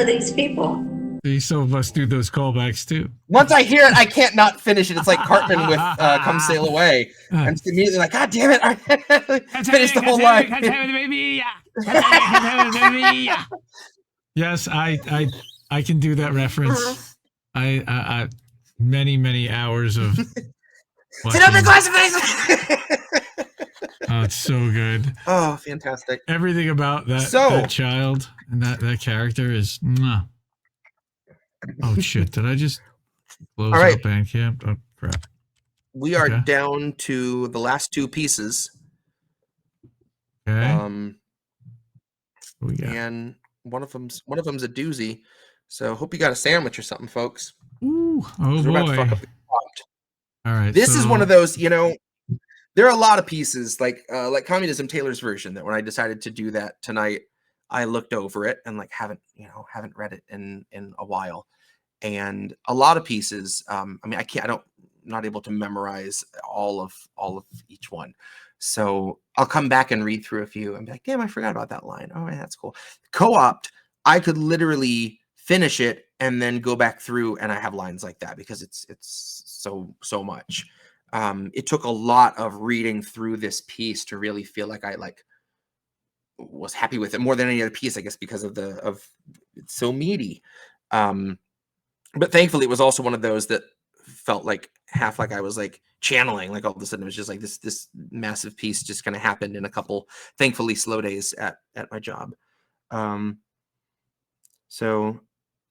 are these people? Some of us do those callbacks too. Once I hear it, I can't not finish it. It's like Cartman with "Come Sail Away." I'm just immediately like, God damn it! I finish the whole line. Yes, I can do that reference. I many hours of. Sit up and glass of face. Oh, it's so good. Oh, fantastic! Everything about that child and that character is. Mwah. Oh shit! Did I just close out Bandcamp? Oh crap! We are down to the last two pieces. Okay. And one of them's a doozy. So hope you got a sandwich or something, folks. Ooh! Oh boy! About to fuck up the all right. This is one of those. You know, there are a lot of pieces like Communism Taylor's version that when I decided to do that tonight, I looked over it and like haven't read it in a while. And a lot of pieces, I mean, I'm not able to memorize all of each one. So I'll come back and read through a few and be like, damn, I forgot about that line. Oh, yeah, that's cool. Co-opt, I could literally finish it and then go back through and I have lines like that because it's so much. It took a lot of reading through this piece to really feel like I was happy with it more than any other piece, I guess, because of it's so meaty. But thankfully, it was also one of those that felt like half like I was like channeling. Like all of a sudden, it was just like this massive piece just kind of happened in a couple, thankfully, slow days at my job. So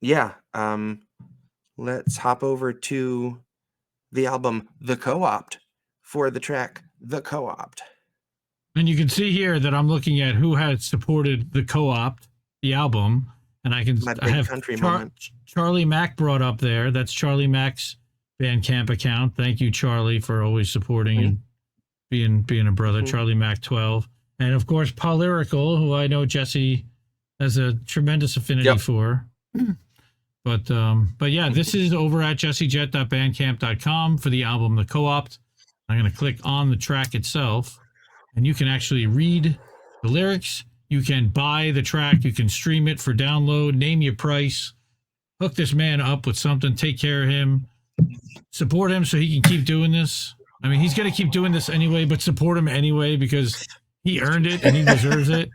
yeah, let's hop over to the album The Co-opt for the track The Co-opt. And you can see here that I'm looking at who had supported The Co-opt, the album. And I have country Charlie Mack brought up there. That's Charlie Mack's Bandcamp account. Thank you, Charlie, for always supporting and being a brother. Charlie Mack 12, and of course Lyrical, who I know Jesse has a tremendous affinity for. But yeah, this is over at jessejett.bandcamp.com for the album The Co-opt. I'm going to click on the track itself, and you can actually read the lyrics. You can buy the track. You can stream it for download. Name your price. Hook this man up with something. Take care of him. Support him so he can keep doing this. I mean, he's going to keep doing this anyway, but support him anyway because he earned it and he deserves it.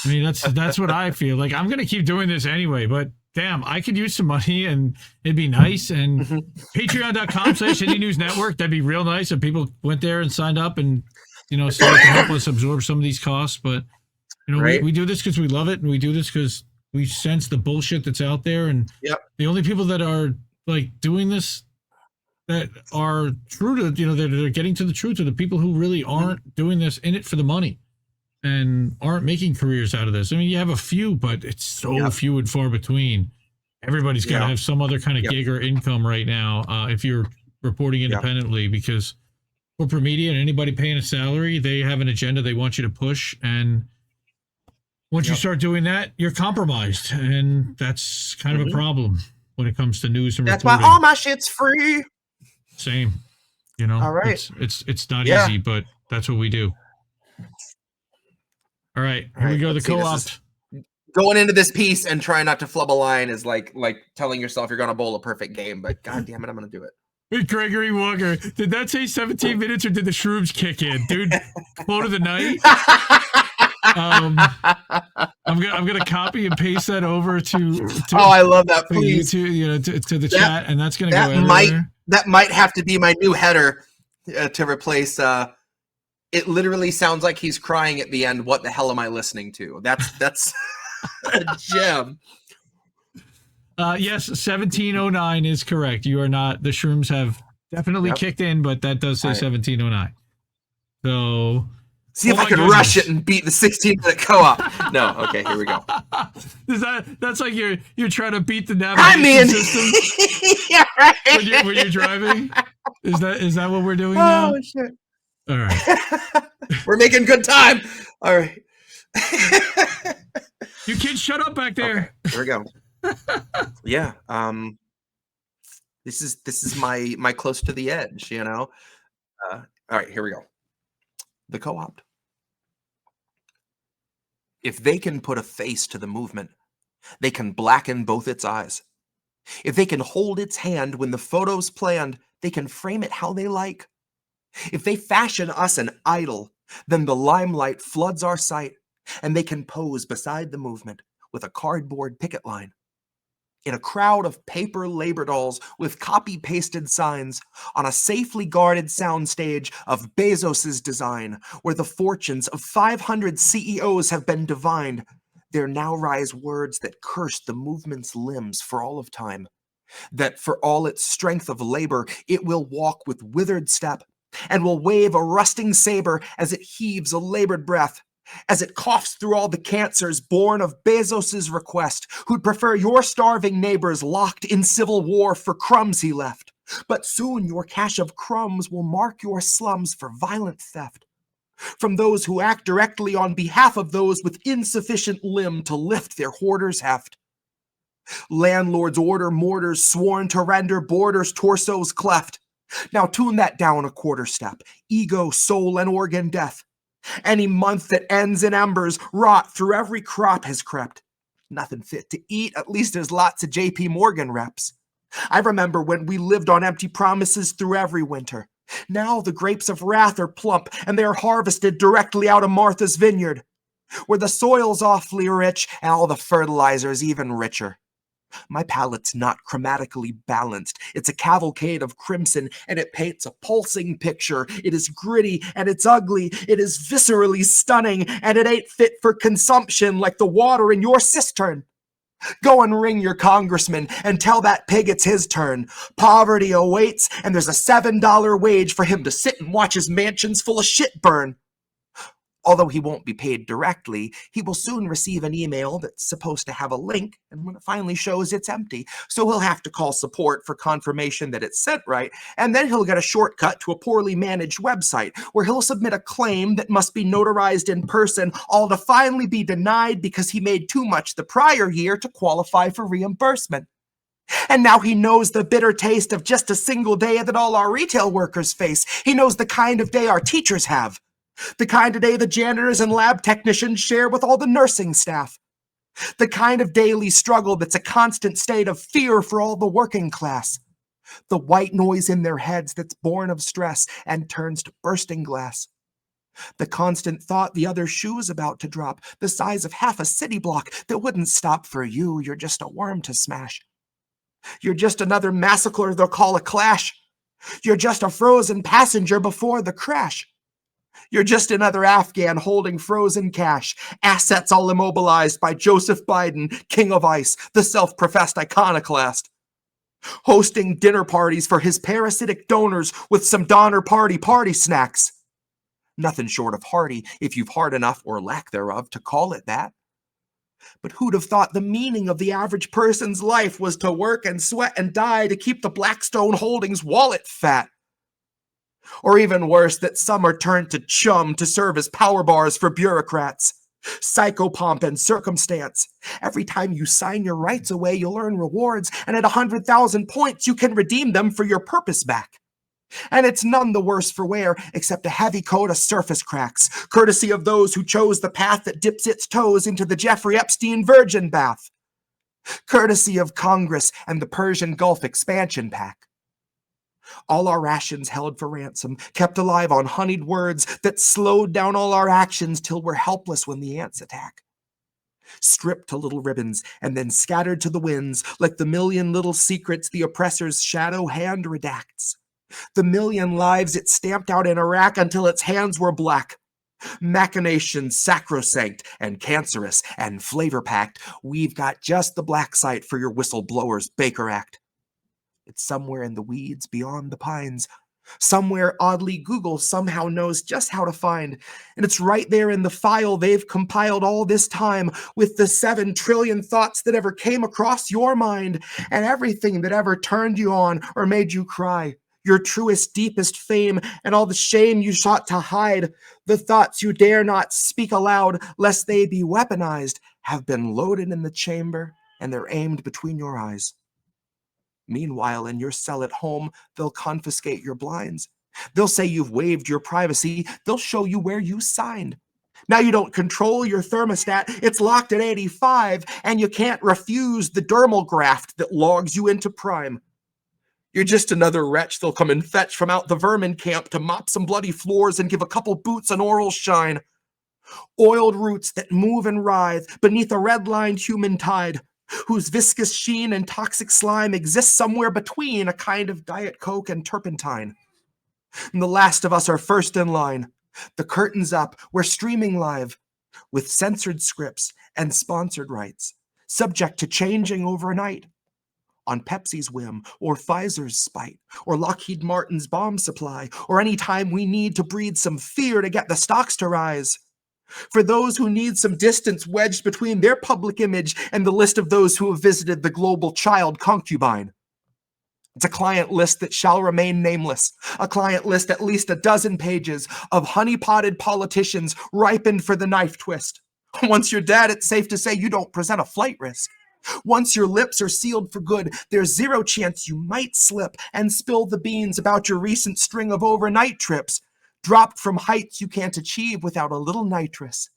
I mean, that's what I feel. Like, I'm going to keep doing this anyway, but damn, I could use some money and it'd be nice. And patreon.com/Indie News Network, that'd be real nice if people went there and signed up and, so it can help us absorb some of these costs. But we do this because we love it, and we do this because we sense the bullshit that's out there. And the only people that are like doing this that are true to, that are getting to the truth are the people who really aren't doing this in it for the money and aren't making careers out of this. I mean, you have a few, but it's so few and far between. Everybody's got to have some other kind of gig or income right now if you're reporting independently because corporate media and anybody paying a salary, they have an agenda they want you to push, and once you start doing that, you're compromised, and that's kind of a problem when it comes to news and reporting. That's why all my shit's free. Same, All right, it's not easy, but that's what we do. All right, here we go. The Co-opt. Going into this piece and trying not to flub a line is like telling yourself you're going to bowl a perfect game, but God damn it, I'm going to do it. Hey, Gregory Walker, did that say 17 minutes or did the shrooms kick in, dude? Quote of the night. I'm gonna copy and paste that over to I love that. Please, to the chat, and that's gonna go everywhere. That might have to be my new header to replace. It literally sounds like he's crying at the end. What the hell am I listening to? That's a gem. Yes, 1709 is correct. You are not. The shrooms have definitely kicked in, but that does say 1709. So. See if I can rush it and beat the 16-minute co-op. No, okay, here we go. That's like you're trying to beat the navigation system. Yeah, right. When you're driving. Is that what we're doing now? Oh shit! All right, we're making good time. All right, you kids, shut up back there. Okay, here we go. Yeah, this is my close to the edge. All right, here we go. The Co-opt. If they can put a face to the movement, They can blacken both its eyes. If they can hold its hand when the photo's planned, they can frame it how they like. If they fashion us an idol, then the limelight floods our sight, and they can pose beside the movement with a cardboard picket line. In a crowd of paper labor dolls with copy-pasted signs, on a safely guarded soundstage of Bezos's design, where the fortunes of 500 CEOs have been divined, there now rise words that curse the movement's limbs for all of time. That for all its strength of labor, it will walk with withered step, and will wave a rusting saber as it heaves a labored breath, as it coughs through all the cancers born of Bezos's request, who'd prefer your starving neighbors locked in civil war for crumbs he left. But soon your cache of crumbs will mark your slums for violent theft, from those who act directly on behalf of those with insufficient limb to lift their hoarder's heft. Landlords order mortars sworn to render borders torsos cleft. Now tune that down a quarter step. Ego, soul, and organ death. Any month that ends in embers, rot through every crop has crept. Nothing fit to eat, at least there's lots of JP Morgan reps. I remember when we lived on empty promises through every winter. Now the grapes of wrath are plump, and they are harvested directly out of Martha's vineyard, where the soil's awfully rich and all the fertilizer's even richer. My palette's not chromatically balanced. It's a cavalcade of crimson, and it paints a pulsing picture. It is gritty, and it's ugly. It is viscerally stunning, and it ain't fit for consumption like the water in your cistern. Go and ring your congressman and tell that pig it's his turn. Poverty awaits, and there's a $7 wage for him to sit and watch his mansions full of shit burn. Although he won't be paid directly, he will soon receive an email that's supposed to have a link, and when it finally shows, it's empty. So he'll have to call support for confirmation that it's sent right, and then he'll get a shortcut to a poorly managed website, where he'll submit a claim that must be notarized in person, all to finally be denied because he made too much the prior year to qualify for reimbursement. And now he knows the bitter taste of just a single day that all our retail workers face. He knows the kind of day our teachers have. The kind of day the janitors and lab technicians share with all the nursing staff. The kind of daily struggle that's a constant state of fear for all the working class. The white noise in their heads that's born of stress and turns to bursting glass. The constant thought the other shoe's about to drop, the size of half a city block that wouldn't stop for you. You're just a worm to smash. You're just another massacre they'll call a clash. You're just a frozen passenger before the crash. You're just another Afghan holding frozen cash, assets all immobilized by Joseph Biden, king of ice, the self-professed iconoclast. Hosting dinner parties for his parasitic donors with some Donner Party snacks. Nothing short of hearty if you've heart enough or lack thereof to call it that. But who'd have thought the meaning of the average person's life was to work and sweat and die to keep the Blackstone Holdings wallet fat? Or even worse, that some are turned to chum to serve as power bars for bureaucrats. Psychopomp and circumstance. Every time you sign your rights away, you'll earn rewards, and at 100,000 points, you can redeem them for your purpose back. And it's none the worse for wear, except a heavy coat of surface cracks, courtesy of those who chose the path that dips its toes into the Jeffrey Epstein virgin bath. Courtesy of Congress and the Persian Gulf expansion pack. All our rations held for ransom, kept alive on honeyed words that slowed down all our actions till we're helpless when the ants attack. Stripped to little ribbons and then scattered to the winds like the million little secrets the oppressor's shadow hand redacts. The million lives it stamped out in Iraq until its hands were black. Machinations sacrosanct and cancerous and flavor-packed, we've got just the black site for your whistleblower's Baker Act. It's somewhere in the weeds beyond the pines. Somewhere oddly Google somehow knows just how to find. And it's right there in the file they've compiled all this time with the 7 trillion thoughts that ever came across your mind and everything that ever turned you on or made you cry. Your truest, deepest fame and all the shame you sought to hide. The thoughts you dare not speak aloud lest they be weaponized have been loaded in the chamber and they're aimed between your eyes. Meanwhile, in your cell at home, they'll confiscate your blinds. They'll say you've waived your privacy. They'll show you where you signed. Now you don't control your thermostat, it's locked at 85, and you can't refuse the dermal graft that logs you into prime. You're just another wretch they'll come and fetch from out the vermin camp to mop some bloody floors and give a couple boots an oral shine. Oiled roots that move and writhe beneath a red-lined human tide, whose viscous sheen and toxic slime exists somewhere between a kind of Diet Coke and turpentine. And the last of us are first in line. The curtain's up, we're streaming live, with censored scripts and sponsored rights, subject to changing overnight. On Pepsi's whim, or Pfizer's spite, or Lockheed Martin's bomb supply, or any time we need to breed some fear to get the stocks to rise. For those who need some distance wedged between their public image and the list of those who have visited the global child concubine. It's a client list that shall remain nameless, a client list at least a dozen pages of honey-potted politicians ripened for the knife twist. Once you're dead, it's safe to say you don't present a flight risk. Once your lips are sealed for good, there's zero chance you might slip and spill the beans about your recent string of overnight trips, dropped from heights you can't achieve without a little nitrous,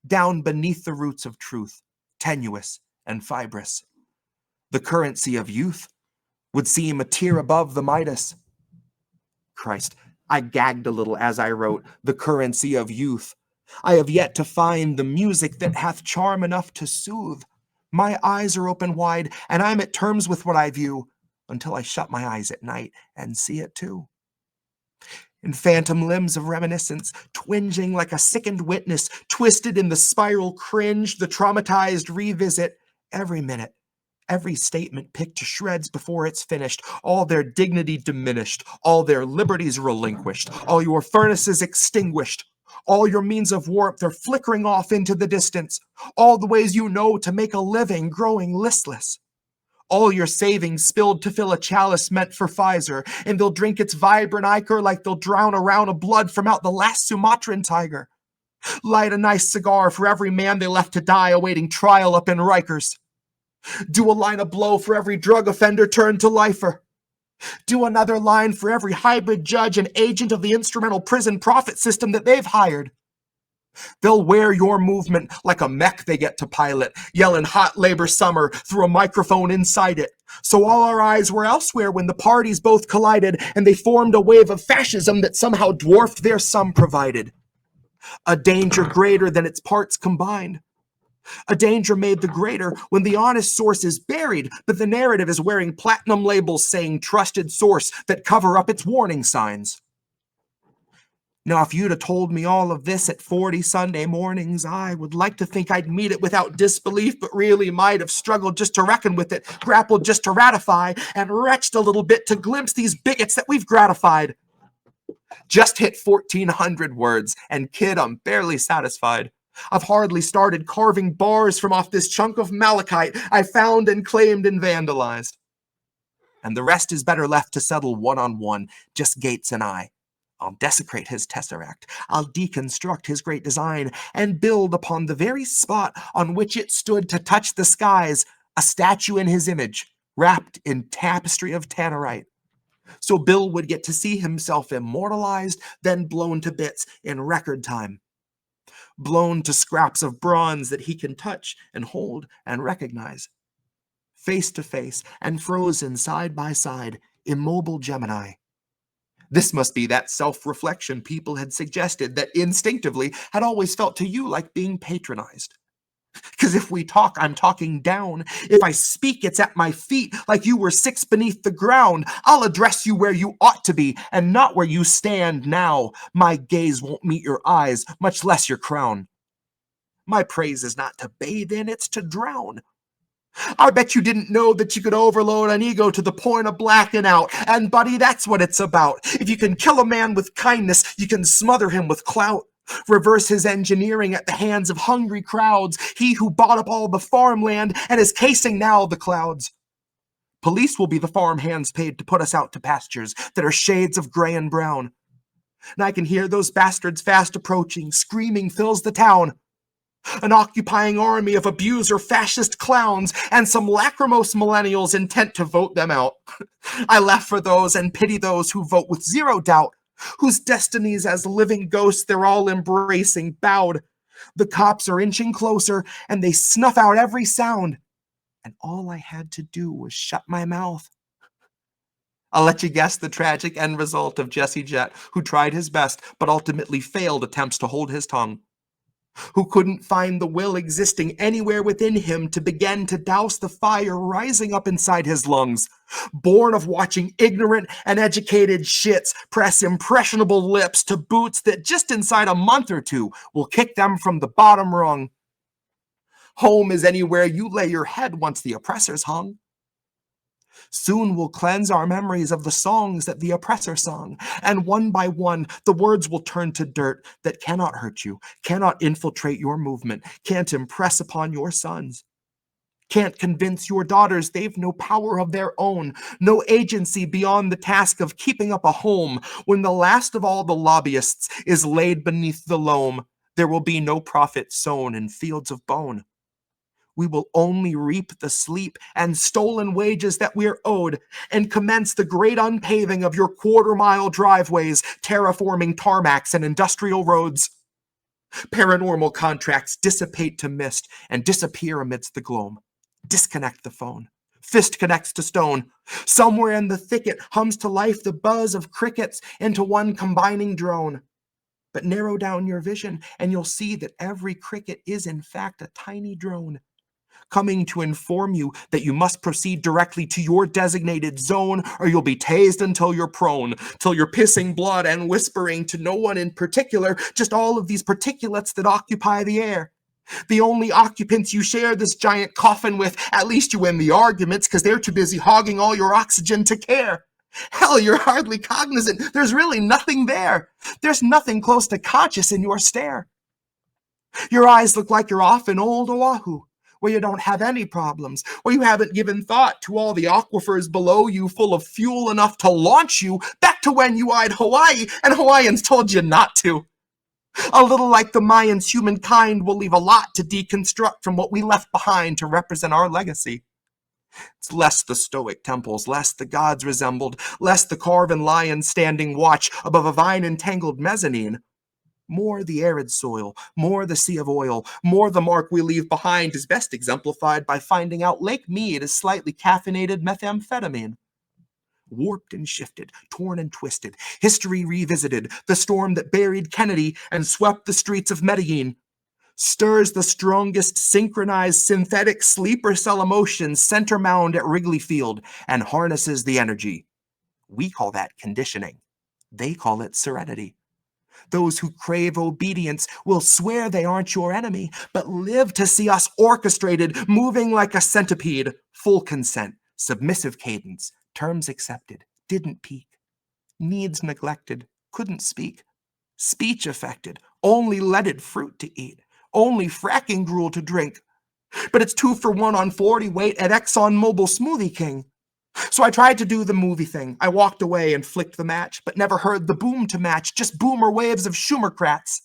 down beneath the roots of truth, tenuous and fibrous. The currency of youth would seem a tier above the Midas. Christ, I gagged a little as I wrote, the currency of youth. I have yet to find the music that hath charm enough to soothe. My eyes are open wide, and I'm at terms with what I view, until I shut my eyes at night and see it too. In phantom limbs of reminiscence, twinging like a sickened witness, twisted in the spiral cringe, the traumatized revisit, every minute, every statement picked to shreds before it's finished, all their dignity diminished, all their liberties relinquished, all your furnaces extinguished, all your means of warmth are flickering off into the distance, all the ways you know to make a living growing listless. All your savings spilled to fill a chalice meant for Pfizer, and they'll drink its vibrant ichor like they'll drown a round of blood from out the last Sumatran tiger. Light a nice cigar for every man they left to die awaiting trial up in Rikers. Do a line of blow for every drug offender turned to lifer. Do another line for every hybrid judge and agent of the instrumental prison profit system that they've hired. They'll wear your movement like a mech they get to pilot, yelling hot labor summer through a microphone inside it. So all our eyes were elsewhere when the parties both collided and they formed a wave of fascism that somehow dwarfed their sum provided. A danger greater than its parts combined. A danger made the greater when the honest source is buried, but the narrative is wearing platinum labels saying trusted source that cover up its warning signs. Now, if you'd have told me all of this at 40 Sunday mornings, I would like to think I'd meet it without disbelief, but really might have struggled just to reckon with it, grappled just to ratify, and retched a little bit to glimpse these bigots that we've gratified. Just hit 1,400 words, and kid, I'm barely satisfied. I've hardly started carving bars from off this chunk of malachite I found and claimed and vandalized. And the rest is better left to settle one-on-one, just Gates and I. I'll desecrate his tesseract. I'll deconstruct his great design and build upon the very spot on which it stood to touch the skies, a statue in his image, wrapped in tapestry of tannerite. So Bill would get to see himself immortalized, then blown to bits in record time. Blown to scraps of bronze that he can touch and hold and recognize. Face to face and frozen side by side, immobile Gemini. This must be that self-reflection people had suggested that instinctively had always felt to you like being patronized. Because if we talk, I'm talking down. If I speak, it's at my feet, like you were 6 beneath the ground. I'll address you where you ought to be, and not where you stand now. My gaze won't meet your eyes, much less your crown. My praise is not to bathe in, it's to drown. I bet you didn't know that you could overload an ego to the point of blacking out. And buddy, that's what it's about. If you can kill a man with kindness, you can smother him with clout. Reverse his engineering at the hands of hungry crowds, he who bought up all the farmland and is casing now the clouds. Police will be the farm hands paid to put us out to pastures that are shades of gray and brown. And I can hear those bastards fast approaching, screaming fills the town. An occupying army of abuser fascist clowns and some lachrymose millennials intent to vote them out. I laugh for those and pity those who vote with zero doubt, whose destinies as living ghosts they're all embracing, bowed, The cops are inching closer, and they snuff out every sound. And all I had to do was shut my mouth. I'll let you guess the tragic end result of Jesse Jett, who tried his best but ultimately failed attempts to hold his tongue, who couldn't find the will existing anywhere within him to begin to douse the fire rising up inside his lungs, born of watching ignorant and educated shits press impressionable lips to boots that just inside a month or two will kick them from the bottom rung. Home is anywhere you lay your head once the oppressor's hung. Soon we'll cleanse our memories of the songs that the oppressor sung, and one by one the words will turn to dirt that cannot hurt you, cannot infiltrate your movement, can't impress upon your sons, can't convince your daughters they've no power of their own, no agency beyond the task of keeping up a home. When the last of all the lobbyists is laid beneath the loam, there will be no profit sown in fields of bone. We will only reap the sleep and stolen wages that we're owed, and commence the great unpaving of your quarter-mile driveways, terraforming tarmacs and industrial roads. Paranormal contracts dissipate to mist and disappear amidst the gloam. Disconnect the phone. Fist connects to stone. Somewhere in the thicket hums to life the buzz of crickets into one combining drone. But narrow down your vision, and you'll see that every cricket is in fact a tiny drone, coming to inform you that you must proceed directly to your designated zone, or you'll be tased until you're prone, till you're pissing blood and whispering to no one in particular, just all of these particulates that occupy the air. The only occupants you share this giant coffin with, at least you win the arguments, because they're too busy hogging all your oxygen to care. Hell, you're hardly cognizant. There's really nothing there. There's nothing close to conscious in your stare. Your eyes look like you're off in old Oahu, where you don't have any problems, where you haven't given thought to all the aquifers below you full of fuel enough to launch you back to when you eyed Hawaii and Hawaiians told you not to. A little like the Mayans, humankind will leave a lot to deconstruct from what we left behind to represent our legacy. It's less the stoic temples, less the gods resembled, less the carven lion standing watch above a vine-entangled mezzanine. More the arid soil, more the sea of oil, more the mark we leave behind is best exemplified by finding out Lake Mead is slightly caffeinated methamphetamine. Warped and shifted, torn and twisted, history revisited, the storm that buried Kennedy and swept the streets of Medellin stirs the strongest synchronized synthetic sleeper cell emotions center mound at Wrigley Field and harnesses the energy. We call that conditioning. They call it serenity. Those who crave obedience will swear they aren't your enemy, but live to see us orchestrated, moving like a centipede. Full consent, submissive cadence, terms accepted, didn't peak. Needs neglected, couldn't speak. Speech affected, only leaded fruit to eat, only fracking gruel to drink. But it's 2 for 1 on 40 weight at ExxonMobil Smoothie King. So I tried to do the movie thing. I walked away and flicked the match, but never heard the boom to match, just boomer waves of Schumercrats.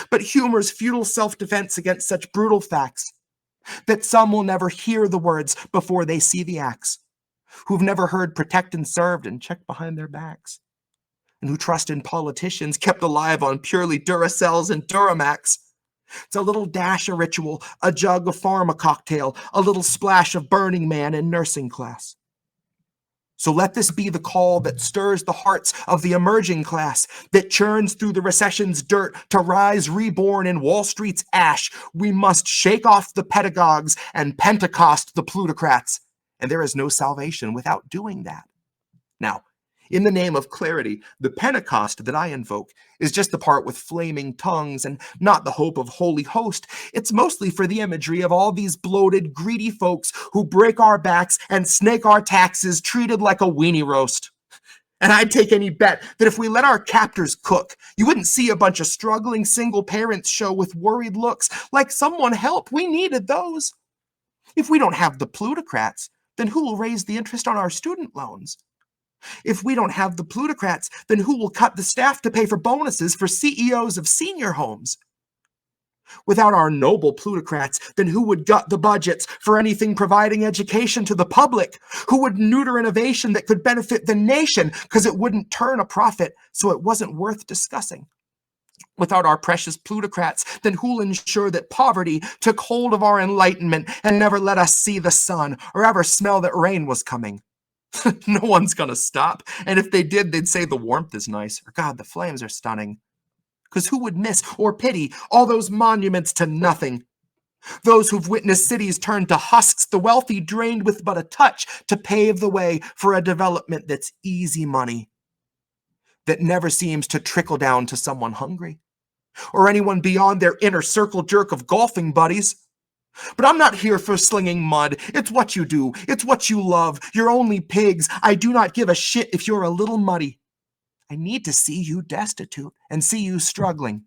But humor's futile self-defense against such brutal facts, that some will never hear the words before they see the acts, who've never heard protect and served and check behind their backs, and who trust in politicians kept alive on purely Duracells and Duramax. It's a little dash of ritual, a jug of pharma cocktail, a little splash of Burning Man in nursing class. So let this be the call that stirs the hearts of the emerging class, that churns through the recession's dirt to rise reborn in Wall Street's ash. We must shake off the pedagogues and Pentecost the plutocrats, and there is no salvation without doing that. Now, in the name of clarity, the Pentecost that I invoke is just the part with flaming tongues and not the hope of Holy Host. It's mostly for the imagery of all these bloated, greedy folks who break our backs and snake our taxes, treated like a weenie roast. And I'd take any bet that if we let our captors cook, you wouldn't see a bunch of struggling single parents show with worried looks like someone help, we needed those. If we don't have the plutocrats, then who will raise the interest on our student loans? If we don't have the plutocrats, then who will cut the staff to pay for bonuses for CEOs of senior homes? Without our noble plutocrats, then who would gut the budgets for anything providing education to the public? Who would neuter innovation that could benefit the nation because it wouldn't turn a profit, so it wasn't worth discussing? without our precious plutocrats, then who'll ensure that poverty took hold of our enlightenment and never let us see the sun or ever smell that rain was coming? No one's gonna stop. And if they did, they'd say the warmth is nice, or God, the flames are stunning. Because who would miss or pity all those monuments to nothing? Those who've witnessed cities turned to husks, the wealthy drained with but a touch to pave the way for a development that's easy money, that never seems to trickle down to someone hungry or anyone beyond their inner circle jerk of golfing buddies. But I'm not here for slinging mud. It's what you do. It's what you love. You're only pigs. I do not give a shit if you're a little muddy. I need to see you destitute and see you struggling.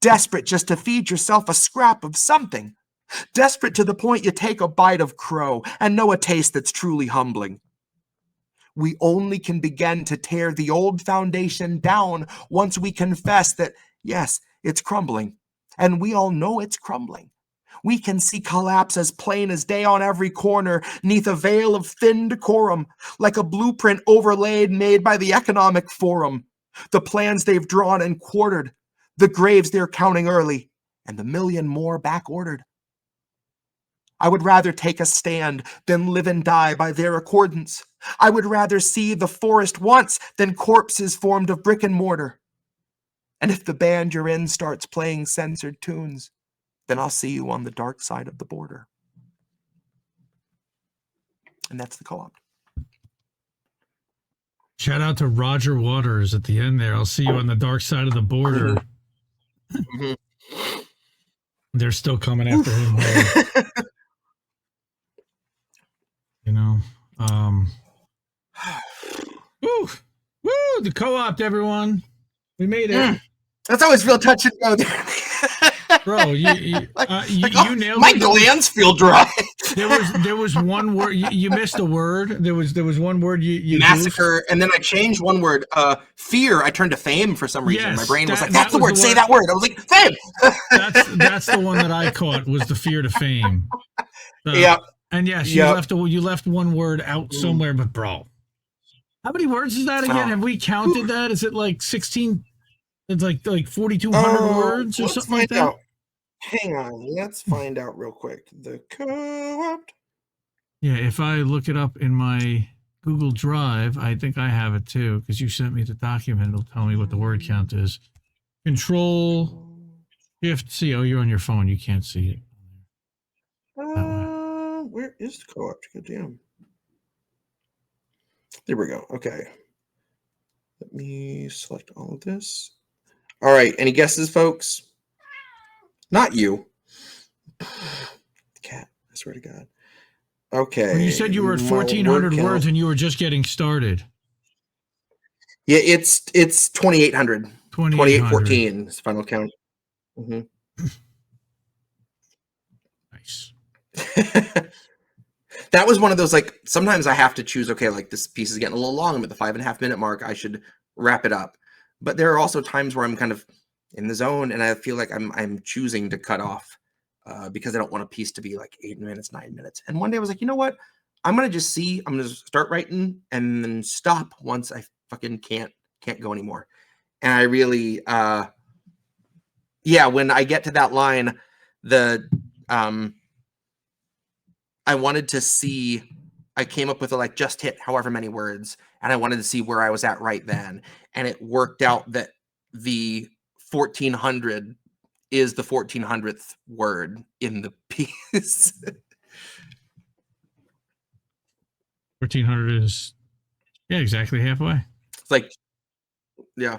Desperate just to feed yourself a scrap of something. Desperate to the point you take a bite of crow and know a taste that's truly humbling. We only can begin to tear the old foundation down once we confess that, yes, it's crumbling. And we all know it's crumbling. We can see collapse as plain as day on every corner, neath a veil of thin decorum, like a blueprint overlaid made by the Economic Forum. The plans they've drawn and quartered, the graves they're counting early, and the million more back-ordered. I would rather take a stand than live and die by their accordance. I would rather see the forest once than corpses formed of brick and mortar. And if the band you're in starts playing censored tunes, then I'll see you on the dark side of the border. And that's the co-opt. Shout out to Roger Waters at the end there. I'll see you on the dark side of the border. Mm-hmm. They're still coming after him. You know. Woo! Woo! The co-opt, everyone. We made it. That's always real touch and go there. Bro, you nailed my it. glands feel dry. There was one word you missed a word. There was one word you massacre, goofed. And then I changed one word. Fear. I turned to fame for some reason. Yes, my brain was like, "That's the word. Say that word." I was like, "Fame." That's the one that I caught was the fear to fame. Yeah. And yes, you left one word out somewhere, but bro, how many words is that again? Have we counted that? Is it like 16? It's like 4,200 words or something like that. Out. Hang on, let's find out real quick. The co-opt. Yeah, if I look it up in my Google Drive, I think I have it too, because you sent me the document. It'll tell me what the word count is. Control Shift C. Oh, you're on your phone. You can't see it. Where is the co-opt? Good damn. There we go. Okay. Let me select all of this. All right. Any guesses, folks? Not you. Cat. I swear to God. Okay. When you said you were at 1,400 words and you were just getting started. Yeah, it's 2,800. 2,814 is the final count. Mm-hmm. Nice. That was one of those, like, sometimes I have to choose, okay, like this piece is getting a little long. I'm at the 5.5 minute mark. I should wrap it up. But there are also times where I'm kind of in the zone and I feel like I'm choosing to cut off because I don't want a piece to be like 8 minutes, 9 minutes. And one day I was like, you know what? I'm going to just see, I'm going to start writing and then stop once I fucking can't go anymore. And I really, when I get to that line, I wanted to see, I came up with a, like, just hit however many words, and I wanted to see where I was at right then. And it worked out that the 1,400 is the 1,400th word in the piece. 1,400 is, exactly halfway. It's like, yeah.